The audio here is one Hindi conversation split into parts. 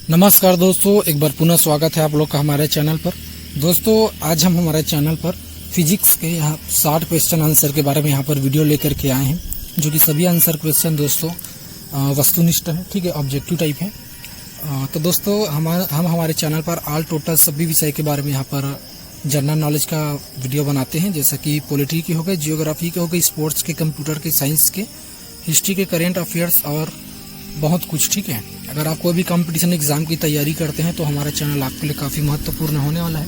नमस्कार दोस्तों, एक बार पुनः स्वागत है आप लोग का हमारे चैनल पर। दोस्तों आज हम हमारे चैनल पर फिजिक्स के यहाँ 60 क्वेश्चन आंसर के बारे में यहाँ पर वीडियो लेकर के आए हैं, जो कि सभी आंसर क्वेश्चन दोस्तों वस्तुनिष्ठ है, ठीक है, ऑब्जेक्टिव टाइप है। तो दोस्तों हम हमारे चैनल पर ऑल टोटल सभी विषय के बारे में यहाँ पर जनरल नॉलेज का वीडियो बनाते हैं, जैसा कि पॉलिटी की हो गई, जियोग्राफी के हो गई, स्पोर्ट्स के, कंप्यूटर के, साइंस के, हिस्ट्री के, करेंट अफेयर्स और बहुत कुछ, ठीक है। अगर आप कोई भी कंपटीशन एग्जाम की तैयारी करते हैं तो हमारा चैनल आपके लिए काफ़ी महत्वपूर्ण होने वाला है।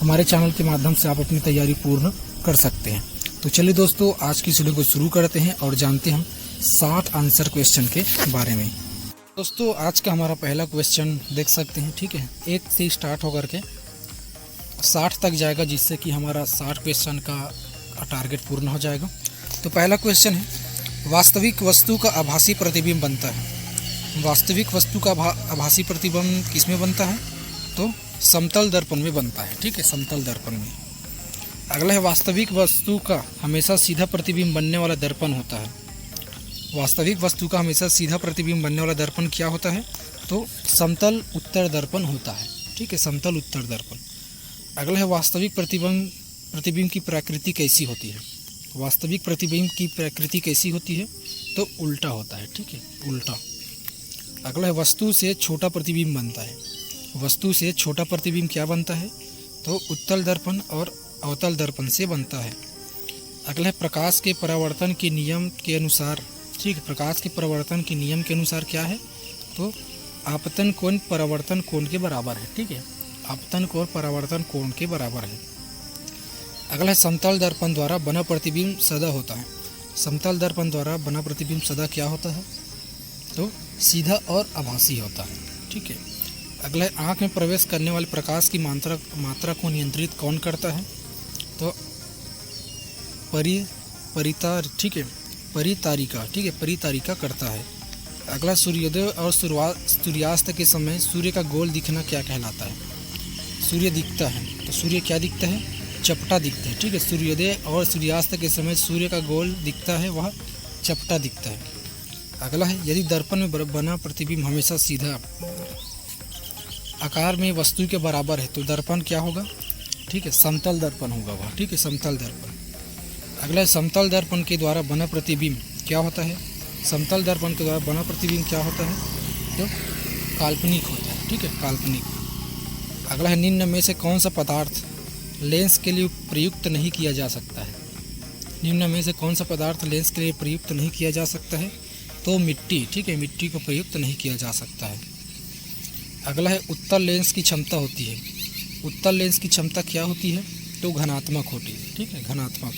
हमारे चैनल के माध्यम से आप अपनी तैयारी पूर्ण कर सकते हैं। तो चलिए दोस्तों आज की वीडियो को शुरू करते हैं और जानते हैं हम 60 आंसर क्वेश्चन के बारे में। दोस्तों आज का हमारा पहला क्वेश्चन देख सकते हैं, ठीक है, 1 से स्टार्ट होकर के 60 तक जाएगा, जिससे कि हमारा 60 क्वेश्चन का टारगेट पूर्ण हो जाएगा। तो पहला क्वेश्चन है, वास्तविक वस्तु का आभासी प्रतिबिंब बनता है। वास्तविक वस्तु का आभासी प्रतिबिंब किसमें बनता है? तो समतल दर्पण में बनता है, ठीक है, समतल दर्पण में। अगला है, वास्तविक वस्तु का हमेशा सीधा प्रतिबिंब बनने वाला दर्पण होता है। वास्तविक वस्तु का हमेशा सीधा प्रतिबिंब बनने वाला दर्पण क्या होता है? तो समतल उत्तर दर्पण होता है, ठीक है, समतल उत्तर दर्पण। अगला है, वास्तविक प्रतिबिंब की प्रकृति कैसी होती है? वास्तविक प्रतिबिंब की प्रकृति कैसी होती है? तो उल्टा होता है, ठीक है, उल्टा। अगला है, वस्तु से छोटा प्रतिबिंब बनता है। वस्तु से छोटा प्रतिबिंब क्या बनता है? तो उत्तल दर्पण और अवतल दर्पण से बनता है। अगला है, प्रकाश के परावर्तन के नियम के अनुसार, ठीक है, प्रकाश के परावर्तन के नियम के अनुसार क्या है? तो आपतन कोण परावर्तन कोण के बराबर है, ठीक है, आपतन कोण परावर्तन कोण के बराबर है। अगला है, समतल दर्पण द्वारा बना प्रतिबिंब सदा होता है। समतल दर्पण द्वारा बना प्रतिबिंब सदा क्या होता है? तो सीधा और आभासी होता है, ठीक है। अगला है, आँख में प्रवेश करने वाले प्रकाश की मात्रा को नियंत्रित कौन करता है? तो ठीक है, परितारिका, ठीक है, परितारिका करता है। अगला, सूर्योदय और सूर्यास्त के समय सूर्य का गोल दिखना क्या कहलाता है? सूर्य दिखता है, तो सूर्य क्या दिखता है? चपटा दिखता है, ठीक है। सूर्योदय और सूर्यास्त के समय सूर्य का गोल दिखता है, वह चपटा दिखता है। अगला है, यदि दर्पण में बना प्रतिबिंब हमेशा सीधा आकार में वस्तु के बराबर है तो दर्पण क्या होगा? ठीक है, समतल दर्पण होगा वह, ठीक है, समतल दर्पण। अगला है, समतल दर्पण के द्वारा बना प्रतिबिंब क्या होता है? समतल दर्पण के द्वारा बना प्रतिबिंब क्या होता है? तो काल्पनिक होता है, ठीक है, काल्पनिक। अगला है, निम्न में से कौन सा पदार्थ लेंस के लिए प्रयुक्त नहीं किया जा सकता है? निम्न में से कौन सा पदार्थ लेंस के लिए प्रयुक्त नहीं किया जा सकता है? तो मिट्टी, ठीक है, मिट्टी को प्रयुक्त नहीं किया जा सकता है। अगला है, उत्तल लेंस की क्षमता होती है। उत्तल लेंस की क्षमता क्या होती है? तो घनात्मक होती है, ठीक है, घनात्मक।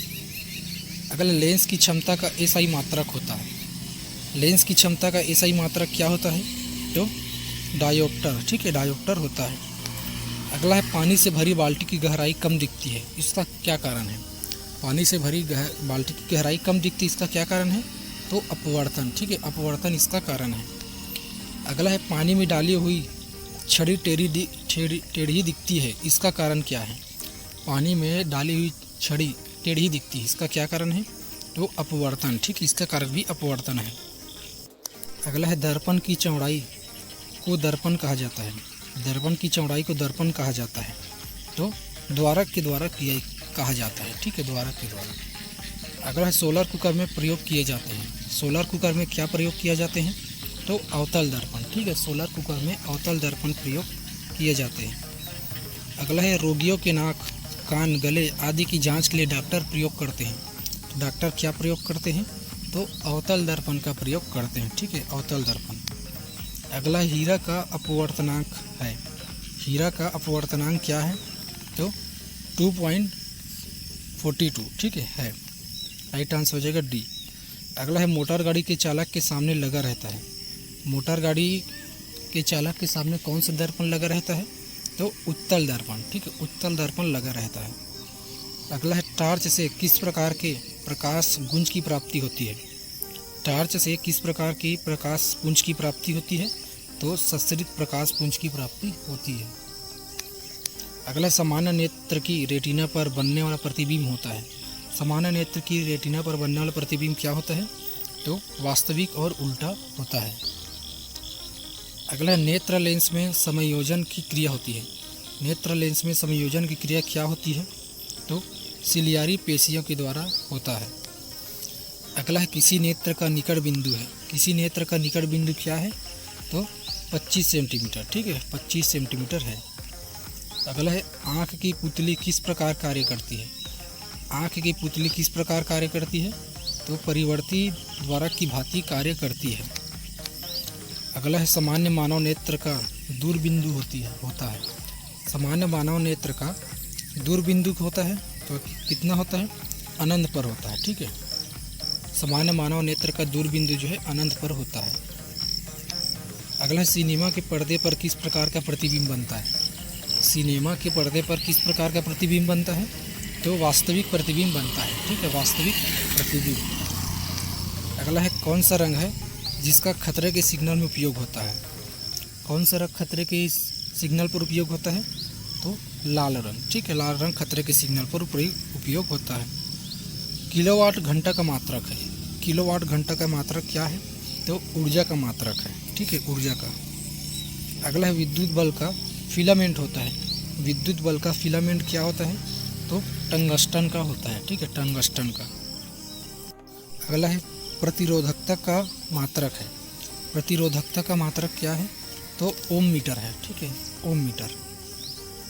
अगला, लेंस की क्षमता का एसआई मात्रक होता है। लेंस की क्षमता का एसआई मात्रक क्या होता है? तो डायोप्टर, ठीक है, डायोप्टर होता है। अगला है, पानी से भरी बाल्टी की गहराई कम दिखती है, इसका क्या कारण है? पानी से भरी बाल्टी की गहराई कम दिखती है, इसका क्या कारण है? तो अपवर्तन, ठीक है, अपवर्तन इसका कारण है। अगला है, पानी में डाली हुई छड़ी टेढ़ी दिखती है, इसका कारण क्या है? पानी में डाली हुई छड़ी टेढ़ी दिखती है, इसका क्या कारण है? तो अपवर्तन, ठीक है, इसका कारण भी अपवर्तन है। अगला है, दर्पण की चौड़ाई को दर्पण कहा जाता है। दर्पण की चौड़ाई को दर्पण कहा जाता है, तो द्वारक के द्वारा कहा जाता है, ठीक है, द्वारक के द्वारा। अगला है, सोलर कुकर में प्रयोग किए जाते हैं। सोलर कुकर में क्या प्रयोग किए जाते हैं? तो अवतल दर्पण, ठीक है, सोलर कुकर में अवतल दर्पण प्रयोग किए जाते हैं। अगला है, रोगियों के नाक, कान, गले आदि की जांच के लिए डॉक्टर प्रयोग करते हैं। तो डॉक्टर क्या प्रयोग करते हैं? तो अवतल दर्पण का प्रयोग करते हैं, ठीक है, अवतल दर्पण। अगला हीरा का अपवर्तनांक है। हीरा का अपवर्तनांक क्या है? तो 2.42, ठीक है, राइट आंसर हो जाएगा डी। अगला है, मोटर गाड़ी के चालक के सामने लगा रहता है। मोटर गाड़ी के चालक के सामने कौन सा दर्पण लगा रहता है? तो उत्तल दर्पण, ठीक है, उत्तल दर्पण लगा रहता है। अगला है, टार्च से किस प्रकार के प्रकाश पुंज की प्राप्ति होती है? टार्च से किस प्रकार की प्रकाश पुंज की प्राप्ति होती है? तो सस्रित प्रकाश पुंज की प्राप्ति होती है। अगला, सामान्य नेत्र की रेटिना पर बनने वाला प्रतिबिंब होता है। सामान्य नेत्र की रेटिना पर बनने वाला प्रतिबिंब क्या होता है? तो वास्तविक और उल्टा होता है। अगला है नेत्र लेंस में समायोजन की क्रिया होती है। नेत्र लेंस में समायोजन की क्रिया क्या होती है? तो सिलियारी पेशियों के द्वारा होता है। अगला है किसी नेत्र का निकट बिंदु है। किसी नेत्र का निकट बिंदु क्या है? तो 25 सेंटीमीटर, ठीक है, 25 सेंटीमीटर है। अगला है आँख की पुतली किस प्रकार कार्य करती है? आँख की पुतली किस प्रकार कार्य करती है? तो परिवर्ती द्वारा की भांति कार्य करती है। अगला है सामान्य मानव नेत्र का दूरबिंदु होता है। सामान्य मानव नेत्र का दूरबिंदु होता है तो कितना होता है? अनंत पर होता है, ठीक है। सामान्य मानव नेत्र का दूरबिंदु जो है अनंत पर होता है। अगला है सिनेमा के पर्दे पर किस प्रकार का प्रतिबिंब बनता है? सिनेमा के पर्दे पर किस प्रकार का प्रतिबिंब बनता है? तो वास्तविक प्रतिबिंब बनता है, ठीक है, वास्तविक प्रतिबिंब। अगला है कौन सा रंग है जिसका खतरे के सिग्नल में उपयोग होता है? कौन सा रंग खतरे के सिग्नल पर उपयोग होता है? तो लाल रंग, ठीक है, लाल रंग खतरे के सिग्नल पर उपयोग होता है। किलोवाट घंटा का मात्रक है। किलोवाट घंटा का मात्रक क्या है? तो ऊर्जा का मात्रक है, ठीक है, ऊर्जा का। अगला है विद्युत बल्ब का फिलामेंट होता है। विद्युत बल्ब का फिलामेंट क्या होता है? तो टंगस्टन का होता है, ठीक है, टंगस्टन का। अगला है प्रतिरोधकता का मात्रक है। प्रतिरोधकता का मात्रक क्या है? तो ओम मीटर है, ठीक है, ओम मीटर।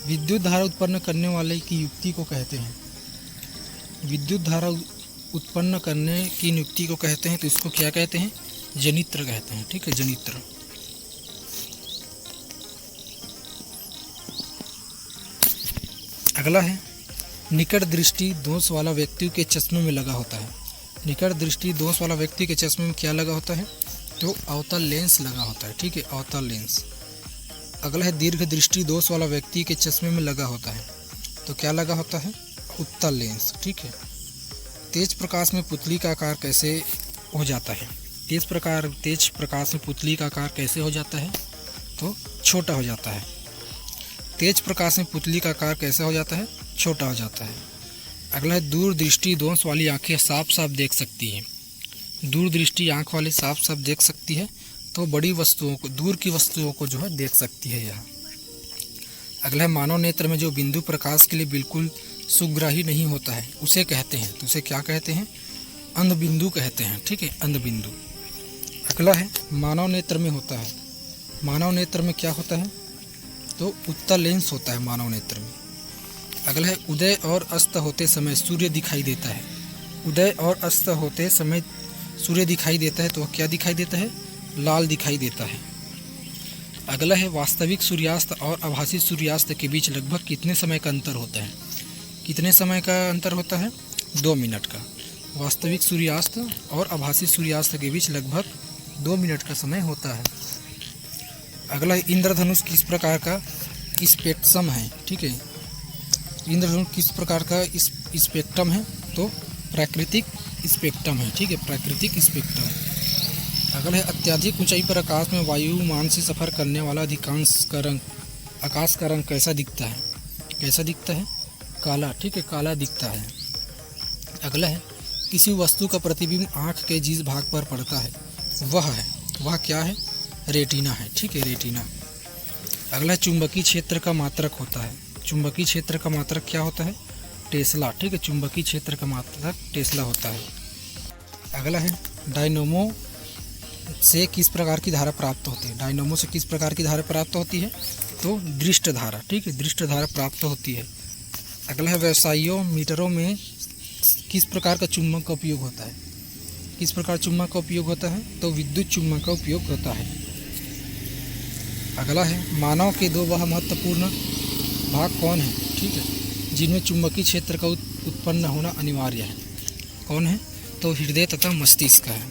विद्युत धारा उत्पन्न करने वाले की युक्ति को कहते हैं। विद्युत धारा उत्पन्न करने की युक्ति को कहते हैं तो इसको क्या कहते हैं? जनित्र कहते हैं, ठीक है, जनित्र। अगला है निकट दृष्टि दोष वाला व्यक्ति के चश्मे में लगा होता है। निकट दृष्टि दोष वाला व्यक्ति के चश्मे में क्या लगा होता है? तो अवतल लेंस लगा होता है, ठीक है, अवतल लेंस। अगला है दीर्घ दृष्टि दोष वाला व्यक्ति के चश्मे में लगा होता है तो क्या लगा होता है? उत्तल लेंस, ठीक है। तेज प्रकाश में पुतली का आकार कैसे हो जाता है? तेज प्रकाश में पुतली का आकार कैसे हो जाता है? तो छोटा हो जाता है। तेज प्रकाश में पुतली का आकार कैसे हो जाता है? छोटा हो जाता है। अगला है दूरदृष्टि दोष वाली आंखें साफ साफ देख सकती हैं। दूरदृष्टि आंख वाली साफ साफ देख सकती है तो बड़ी वस्तुओं को, दूर की वस्तुओं को जो है देख सकती है यह। अगला है मानव नेत्र में जो बिंदु प्रकाश के लिए बिल्कुल सुग्राही नहीं होता है उसे कहते हैं, तो उसे क्या कहते हैं? अंध बिंदु कहते हैं, ठीक है, अंध बिंदु। अगला है मानव नेत्र में होता है। मानव नेत्र में क्या होता है? तो उत्तल लेंस होता है मानव नेत्र में। अगला है उदय और अस्त होते समय सूर्य दिखाई देता है। उदय और अस्त होते समय सूर्य दिखाई देता है तो क्या दिखाई देता है? लाल दिखाई देता है। अगला है वास्तविक सूर्यास्त और आभासी सूर्यास्त के बीच लगभग कितने समय का अंतर होता है? कितने समय का अंतर होता है? 2 मिनट का। वास्तविक सूर्यास्त और आभासी सूर्यास्त के बीच लगभग 2 मिनट का समय होता है। अगला है इंद्रधनुष किस प्रकार का स्पेक्ट्रम है, ठीक है। इंद्रधनुष किस प्रकार का स्पेक्ट्रम है? तो प्राकृतिक स्पेक्ट्रम है, ठीक है, प्राकृतिक स्पेक्ट्रम। अगला है अत्यधिक ऊंचाई पर आकाश में वायुमान से सफर करने वाला अधिकांश का रंग, आकाश का रंग कैसा दिखता है? कैसा दिखता है? काला, ठीक है, काला दिखता है। अगला है किसी वस्तु का प्रतिबिंब आँख के जिस भाग पर पड़ता है वह क्या है? रेटिना है, ठीक है, रेटिना। अगला चुंबकीय क्षेत्र का मात्रक होता है। चुंबकीय क्षेत्र का मात्रक क्या होता है? टेस्ला, ठीक है, चुंबकीय क्षेत्र का मात्रक टेस्ला होता है। अगला है डायनोमो से किस प्रकार की धारा प्राप्त होती है? डायनोमो से किस प्रकार की धारा प्राप्त होती है? तो दृष्ट धारा, ठीक है, दृष्ट धारा प्राप्त होती है। अगला है व्यवसायियों मीटरों में किस प्रकार का चुंबक का उपयोग होता है? किस प्रकार चुंबक का उपयोग होता है? तो विद्युत चुंबक का उपयोग होता है। अगला है मानव के 2 वह महत्वपूर्ण भाग कौन है, ठीक है, जिनमें चुंबकीय क्षेत्र का उत्पन्न होना अनिवार्य है। कौन है? तो हृदय तथा मस्तिष्क है।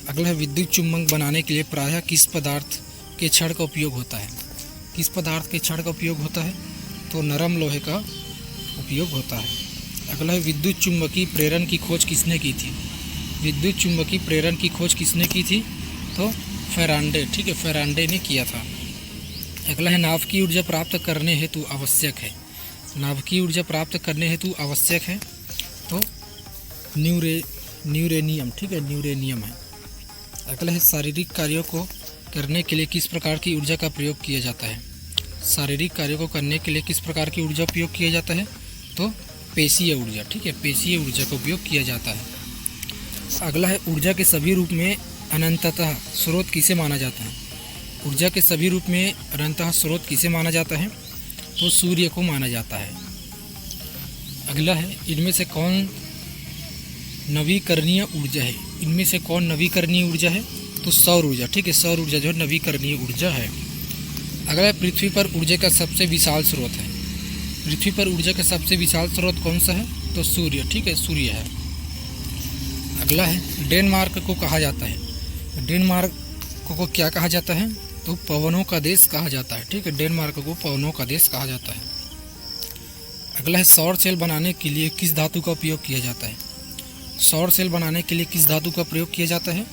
अगला है विद्युत चुंबक बनाने के लिए प्रायः किस पदार्थ के छड़ का उपयोग होता है? किस पदार्थ के छड़ का उपयोग होता है? तो नरम लोहे का उपयोग होता है। अगला है विद्युत चुंबकीय प्रेरण की खोज किसने की थी? विद्युत चुंबकीय प्रेरण की खोज किसने की थी? तो फेरांडे, ठीक है, फेरांडे ने किया था। अगला है नाभिकीय ऊर्जा प्राप्त करने हेतु आवश्यक है। नाभिकीय ऊर्जा प्राप्त करने हेतु आवश्यक है तो न्यूरेनियम, ठीक है, न्यूरेनियम है। अगला है शारीरिक कार्यों को करने के लिए किस प्रकार की ऊर्जा का प्रयोग किया जाता है? शारीरिक कार्यों को करने के लिए किस प्रकार की ऊर्जा उपयोग किया जाता है? तो पेशीय ऊर्जा। ठीक है, पेशीय ऊर्जा का उपयोग किया जाता है। अगला है ऊर्जा के सभी रूप में अनंततः स्रोत किसे माना जाता है? ऊर्जा के सभी रूप में अनंततः स्रोत किसे माना जाता है? तो सूर्य को माना जाता है। अगला है इनमें से कौन नवीकरणीय ऊर्जा है? इनमें से कौन नवीकरणीय ऊर्जा है? तो सौर ऊर्जा। ठीक है, सौर ऊर्जा जो है नवीकरणीय ऊर्जा है। अगला है पृथ्वी पर ऊर्जा का सबसे विशाल स्रोत है। पृथ्वी पर ऊर्जा का सबसे विशाल स्रोत कौन सा है? तो सूर्य। ठीक है, सूर्य है। अगला है डेनमार्क को कहा जाता है। डेनमार्क को क्या कहा जाता है? तो पवनों का देश कहा जाता है। ठीक है, डेनमार्क को पवनों का देश कहा जाता है। अगला है सौर सेल बनाने के लिए किस धातु का उपयोग किया जाता है? सौर सेल बनाने के लिए किस धातु का प्रयोग किया जाता है?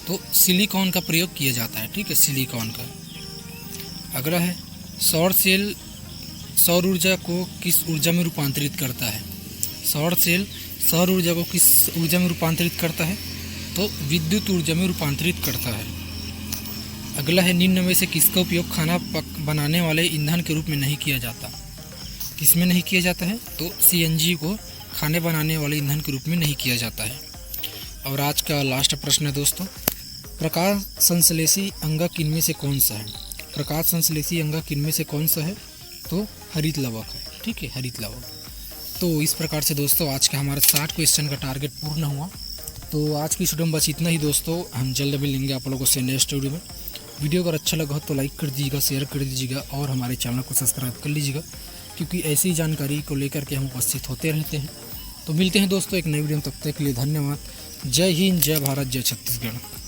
तो सिलिकॉन का प्रयोग किया जाता है। ठीक है, सिलिकॉन का। अगला है सौर सेल सौर ऊर्जा को किस ऊर्जा में रूपांतरित करता है? सौर सेल सौर ऊर्जा को किस ऊर्जा में रूपांतरित करता है? तो विद्युत ऊर्जा में रूपांतरित करता है। अगला है निम्न में से किसका उपयोग खाना बनाने वाले ईंधन के रूप में नहीं किया जाता? किसमें नहीं किया जाता है? तो CNG को खाने बनाने वाले ईंधन के रूप में नहीं किया जाता है। और आज का लास्ट प्रश्न है दोस्तों, प्रकाश संश्लेषी अंगक इनमें से कौन सा है? प्रकाश संश्लेषी अंगक इनमें से कौन सा है? तो हरित लवक है। ठीक है, हरित लवक। तो इस प्रकार से दोस्तों आज का हमारा 60 क्वेश्चन का टारगेट पूर्ण हुआ। तो आज की वीडियो में बस इतना ही दोस्तों। हम जल्द मिलेंगे आप लोगों से नेक्स्ट वीडियो में। वीडियो अगर अच्छा लगा हो तो लाइक कर दीजिएगा, शेयर कर दीजिएगा और हमारे चैनल को सब्सक्राइब कर लीजिएगा, क्योंकि ऐसी जानकारी को लेकर के हम उपस्थित होते रहते हैं। तो मिलते हैं दोस्तों एक नई वीडियो में, तब तक के लिए धन्यवाद। जय हिंद, जय भारत, जय छत्तीसगढ़।